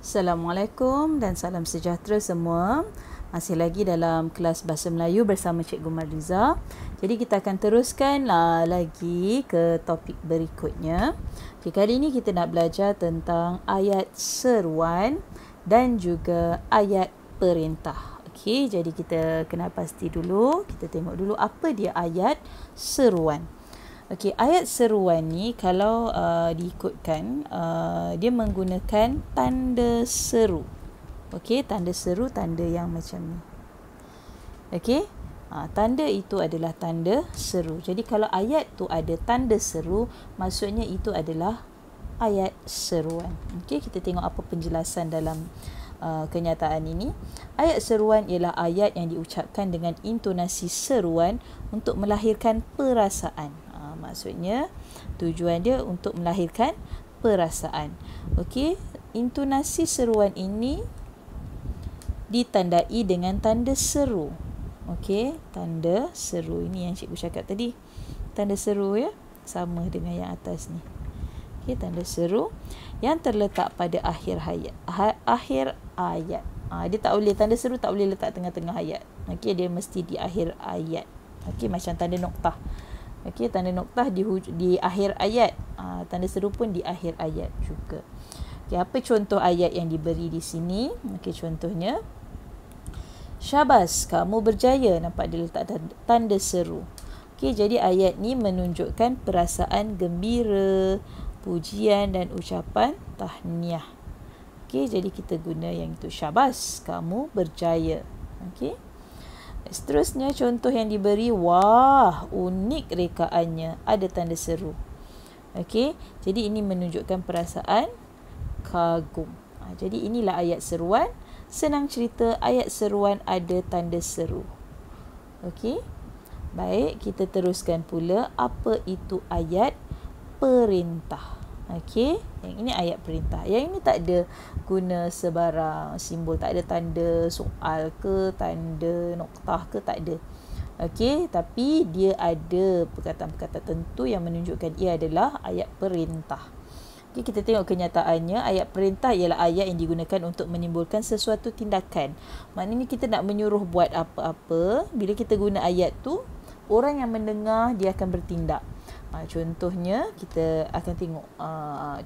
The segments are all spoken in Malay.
Assalamualaikum dan salam sejahtera semua. Masih lagi dalam kelas Bahasa Melayu bersama Cikgu Marliza. Jadi kita akan teruskan lagi ke topik berikutnya. Okay, kali ini kita nak belajar tentang ayat seruan dan juga ayat perintah. Okey, jadi kita kena pasti dulu, kita tengok dulu apa dia ayat seruan. Okey, ayat seruan ni kalau diikutkan dia menggunakan tanda seru. Okey, tanda seru, tanda yang macam ni. Okey, tanda itu adalah tanda seru. Jadi kalau ayat tu ada tanda seru, maksudnya itu adalah ayat seruan. Okey, kita tengok apa penjelasan dalam kenyataan ini. Ayat seruan ialah ayat yang diucapkan dengan intonasi seruan untuk melahirkan perasaan. Maksudnya tujuan dia untuk melahirkan perasaan. Okey, intonasi seruan ini ditandai dengan tanda seru. Okey, tanda seru ini yang cikgu cakap tadi. Tanda seru ya, sama dengan yang atas ni. Okey, tanda seru yang terletak pada akhir ayat. Akhir ayat. Dia tak boleh, tanda seru tak boleh letak tengah-tengah ayat. Okey, dia mesti di akhir ayat. Okey, macam tanda noktah. Okey, tanda noktah di akhir ayat. Tanda seru pun di akhir ayat juga. Okey, apa contoh ayat yang diberi di sini? Okey, contohnya Syabas, kamu berjaya. Nampak dia letak tanda seru. Okey, jadi ayat ni menunjukkan perasaan gembira, pujian dan ucapan tahniah. Okey, jadi kita guna yang itu. Syabas, kamu berjaya. Okey. Seterusnya contoh yang diberi, wah, unik rekaannya, ada tanda seru. Okey, jadi ini menunjukkan perasaan kagum. Jadi inilah ayat seruan. Senang cerita, ayat seruan ada tanda seru. Okey. Baik, kita teruskan pula apa itu ayat perintah. Okey, yang ini ayat perintah. Yang ini tak ada guna sebarang simbol, tak ada tanda soal ke, tanda noktah ke, tak ada. Okey, tapi dia ada perkataan-perkataan tertentu yang menunjukkan ia adalah ayat perintah. Okey, kita tengok kenyataannya. Ayat perintah ialah ayat yang digunakan untuk menimbulkan sesuatu tindakan. Maknanya kita nak menyuruh buat apa-apa, bila kita guna ayat tu, orang yang mendengar dia akan bertindak. Contohnya kita akan tengok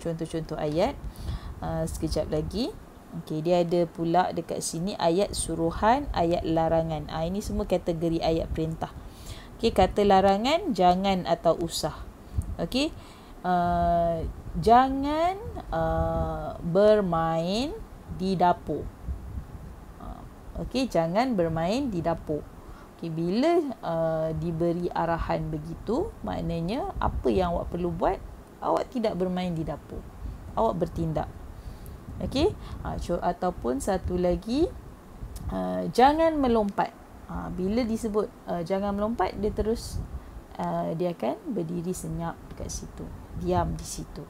contoh-contoh ayat sekejap lagi. Okey, dia ada pula dekat sini ayat suruhan, ayat larangan. Ini semua kategori ayat perintah. Okey, kata larangan, jangan atau usah. Okey, jangan bermain di dapur. Okey, jangan bermain di dapur. Okay, bila diberi arahan begitu, maknanya apa yang awak perlu buat, awak tidak bermain di dapur, awak bertindak. Okey, ataupun satu lagi, jangan melompat. Bila disebut jangan melompat, dia terus dia akan berdiri senyap dekat situ, diam di situ.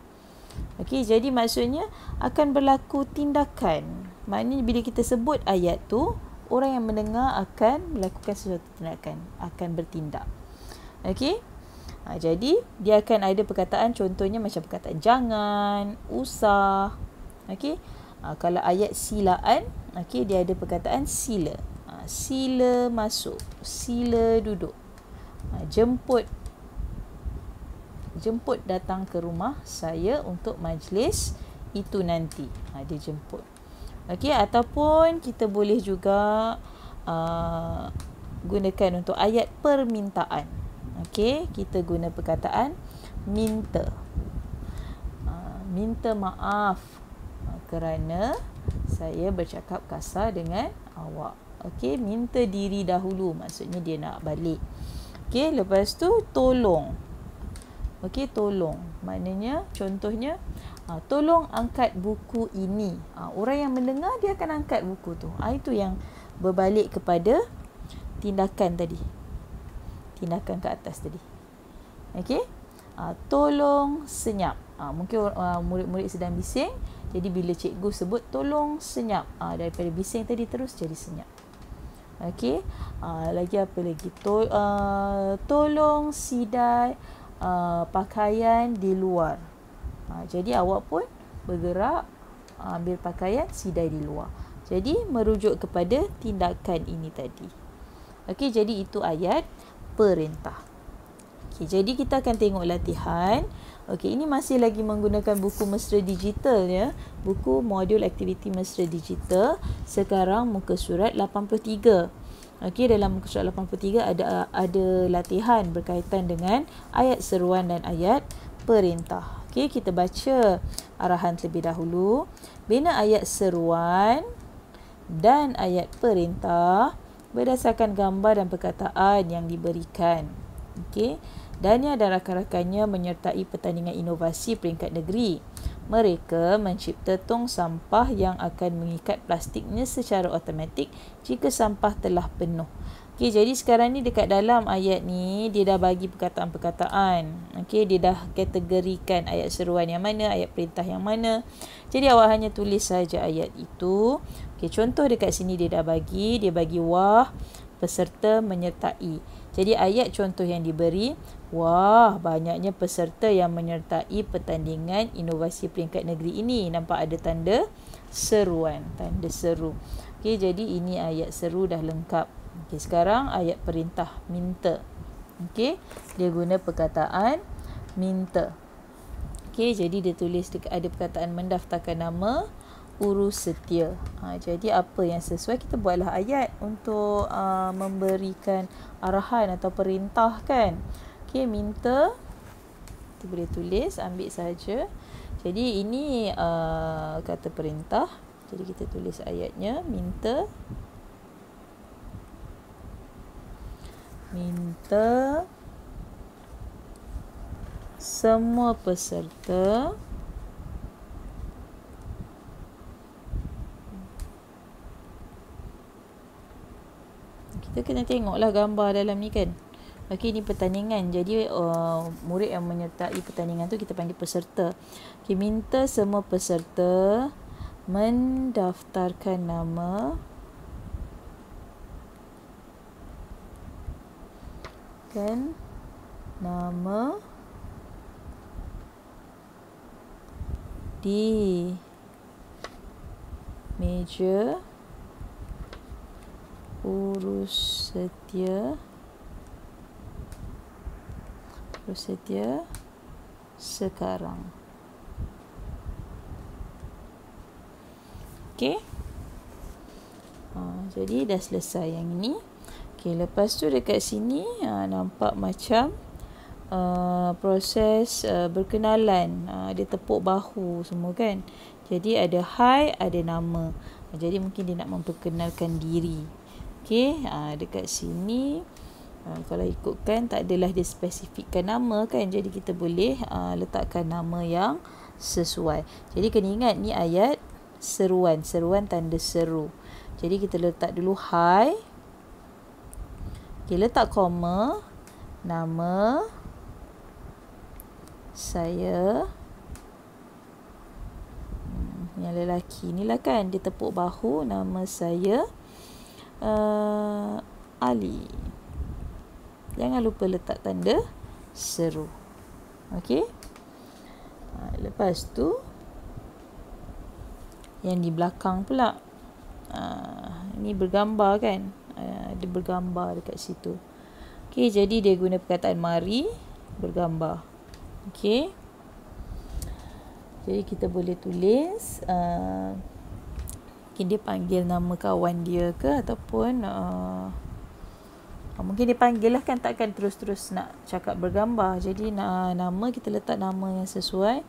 Okey, jadi maksudnya akan berlaku tindakan. Maknanya bila kita sebut ayat tu, orang yang mendengar akan melakukan sesuatu tindakan, akan bertindak. Okey. Jadi dia akan ada perkataan, contohnya macam perkataan jangan, usah. Okey. Kalau ayat silaan, okey, dia ada perkataan sila. Sila masuk, sila duduk. Jemput datang ke rumah saya untuk majlis itu nanti. Dia jemput. Okey, ataupun kita boleh juga gunakan untuk ayat permintaan. Okey, kita guna perkataan minta. Minta maaf kerana saya bercakap kasar dengan awak. Okey, minta diri dahulu, maksudnya dia nak balik. Okey, lepas tu tolong. Okey, tolong. Maknanya contohnya, tolong angkat buku ini. Orang yang mendengar dia akan angkat buku tu. Itu yang berbalik kepada tindakan tadi. Tindakan ke atas tadi. Okey. Tolong senyap. Mungkin murid-murid sedang bising. Jadi bila cikgu sebut tolong senyap, daripada bising tadi terus jadi senyap. Okey. Lagi apa lagi? Tolong sidai pakaian di luar. Jadi awak pun bergerak ambil pakaian, sidai di luar. Jadi merujuk kepada tindakan ini tadi. Okey, jadi itu ayat perintah. Okey, jadi kita akan tengok latihan. Okey, ini masih lagi menggunakan buku mesra digital ya. Buku modul aktiviti mesra digital. Sekarang muka surat 83. Okey, dalam muka surat 83 ada latihan berkaitan dengan ayat seruan dan ayat perintah. Okey, kita baca arahan terlebih dahulu. Bina ayat seruan dan ayat perintah berdasarkan gambar dan perkataan yang diberikan. Okey, Dania dan rakan-rakannya menyertai pertandingan inovasi peringkat negeri. Mereka mencipta tong sampah yang akan mengikat plastiknya secara automatik jika sampah telah penuh. Okey, jadi sekarang ni dekat dalam ayat ni dia dah bagi perkataan-perkataan. Okey, dia dah kategorikan ayat seruan yang mana, ayat perintah yang mana. Jadi awak hanya tulis saja ayat itu. Okey, contoh dekat sini dia dah bagi, dia bagi wah peserta menyertai. Jadi ayat contoh yang diberi, wah banyaknya peserta yang menyertai pertandingan inovasi peringkat negeri ini. Nampak ada tanda seruan, tanda seru. Okey, jadi ini ayat seru dah lengkap. Okey, sekarang ayat perintah, minta. Okey, dia guna perkataan minta. Okey, jadi dia tulis ada perkataan mendaftarkan nama urus setia. Jadi apa yang sesuai, kita buatlah ayat untuk memberikan arahan atau perintah kan. Okey, minta. Kita boleh tulis, ambil saja. Jadi ini kata perintah. Jadi kita tulis ayatnya, minta. Minta semua peserta kita kena tengoklah gambar dalam ni kan. Okey, ni pertandingan. Jadi murid yang menyertai pertandingan tu kita panggil peserta. Okey, minta semua peserta mendaftarkan nama di meja urus setia sekarang. Okey. Jadi dah selesai yang ini. Okey, lepas tu dekat sini nampak macam proses berkenalan. Dia tepuk bahu semua kan. Jadi ada hai, ada nama. Jadi mungkin dia nak memperkenalkan diri. Okey, dekat sini kalau ikutkan tak adalah dia spesifikkan nama kan. Jadi kita boleh letakkan nama yang sesuai. Jadi kena ingat ni ayat seruan tanda seru. Jadi kita letak dulu hai. Okey, letak koma, nama saya. Yang lelaki ni lah kan, dia tepuk bahu, nama saya Ali. Jangan lupa letak tanda seru. Okey. Lepas tu yang di belakang pula, ini bergambar kan. Dia bergambar dekat situ. Okey, jadi dia guna perkataan mari bergambar. Okey. Jadi kita boleh tulis mungkin dia panggil nama kawan dia ke, ataupun mungkin dia panggil lah kan, takkan terus-terus nak cakap bergambar. Jadi nama kita letak nama yang sesuai.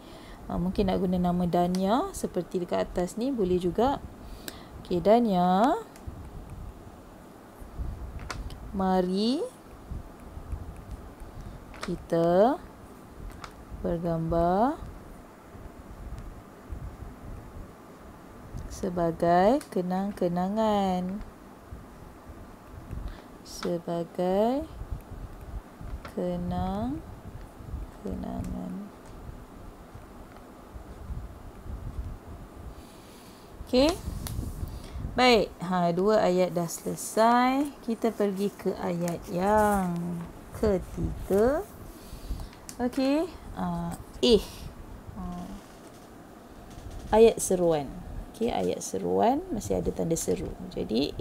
Mungkin nak guna nama Dania seperti dekat atas ni, boleh juga. Okey, Dania, mari kita bergambar sebagai kenang-kenangan. Sebagai kenang-kenangan. Okey. Baik, dua ayat dah selesai. Kita pergi ke ayat yang ketiga. Okey, ayat seruan. Okey, ayat seruan masih ada tanda seru. Jadi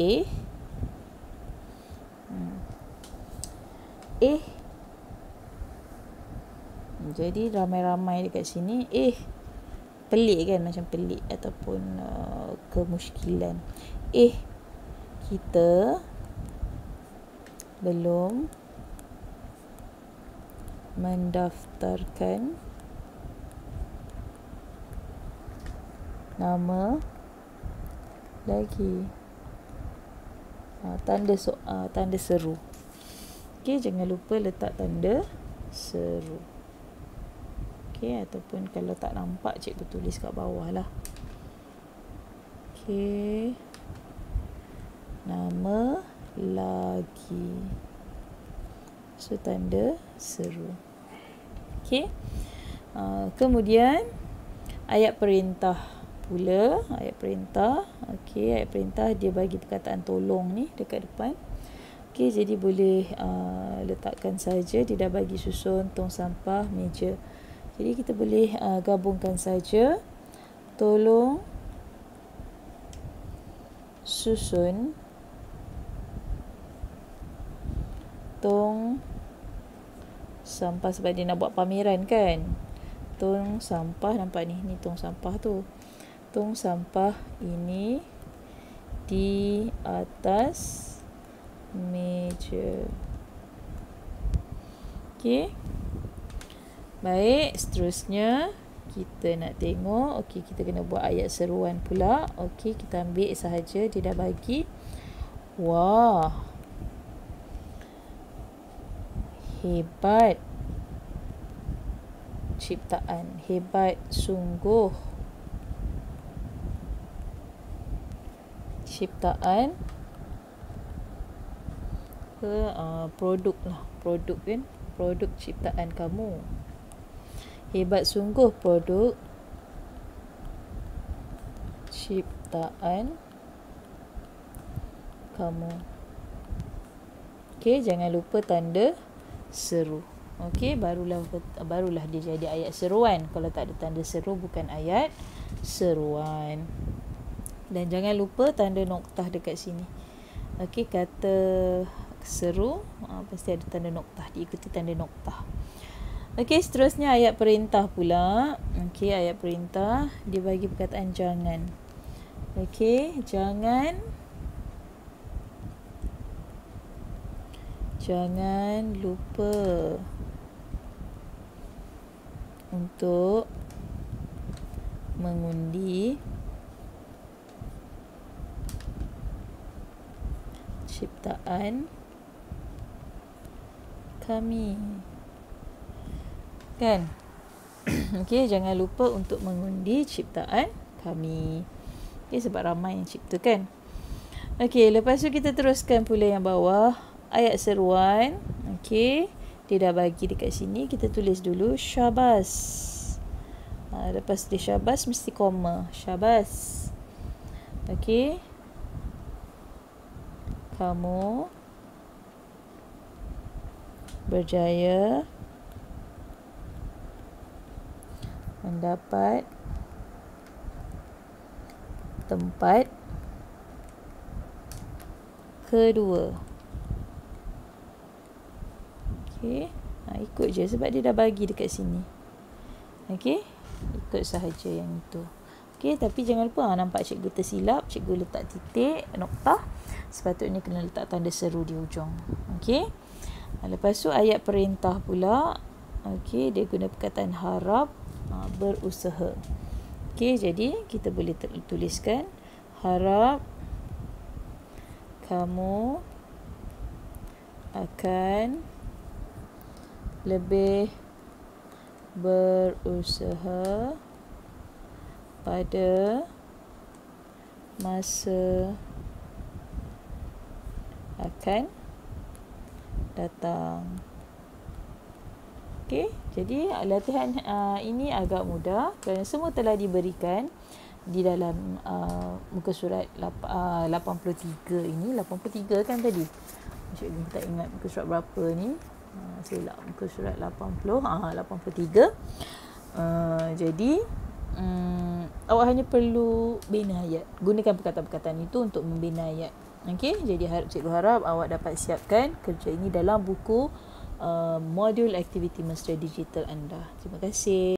jadi ramai-ramai dekat sini. Pelik kan, macam pelik ataupun kemusykilan. Kita belum mendaftarkan nama lagi. Tanda seru. Okey, jangan lupa letak tanda seru. Okey, ataupun kalau tak nampak cikgu tulis kat bawah lah. Okey. Nama lagi. So tanda seru. Okey. Kemudian ayat perintah pula. Ayat perintah. Okey, ayat perintah dia bagi perkataan tolong ni dekat depan. Okey, jadi boleh letakkan saja. Dia dah bagi susun tong sampah, meja. Jadi kita boleh gabungkan saja. Tolong susun tong sampah, sebab dia nak buat pameran kan. Tong sampah, nampak ni tong sampah tu. Tong sampah ini di atas meja. Okey. Baik, seterusnya kita nak tengok. Okey, kita kena buat ayat seruan pula. Okey, kita ambil sahaja dia dah bagi. Wah, hebat ciptaan, hebat sungguh ciptaan produk lah, produk kan, produk ciptaan kamu. Hebat sungguh produk ciptaan kamu. Okey, jangan lupa tanda seru. Okey, barulah dia jadi ayat seruan. Kalau tak ada tanda seru, bukan ayat seruan. Dan jangan lupa tanda noktah dekat sini. Okey, kata seru pasti ada tanda noktah, diikuti tanda noktah. Okey, seterusnya ayat perintah pula. Okey, ayat perintah dia bagi perkataan jangan. Okey, jangan lupa untuk mengundi ciptaan kami. Kan? Okey, jangan lupa untuk mengundi ciptaan kami. Okey, sebab ramai yang cipta kan. Okey, lepas tu kita teruskan pula yang bawah. Ayat seruan. Okey, dia dah bagi dekat sini. Kita tulis dulu syabas. Lepas dia syabas mesti koma. Syabas. Okey. Kamu berjaya mendapat tempat kedua. Okey, ikut je sebab dia dah bagi dekat sini. Okey, ikut sahaja yang itu. Okey, tapi jangan lupa nampak cikgu tersilap, cikgu letak titik, noktah. Sepatutnya kena letak tanda seru di ujung. Okey. Lepas tu ayat perintah pula. Okey, dia guna perkataan harap, berusaha. Okey, jadi kita boleh tuliskan harap kamu akan lebih berusaha pada masa akan datang. Okey, jadi latihan ini agak mudah kerana semua telah diberikan di dalam muka surat 83 ini. 83 kan tadi? Cikgu tak ingat muka surat berapa ni. Silap muka surat 83. Jadi awak hanya perlu bina ayat. Gunakan perkataan-perkataan itu untuk membina ayat. Okey, jadi cikgu harap awak dapat siapkan kerja ini dalam buku modul aktiviti mesra digital anda. Terima kasih.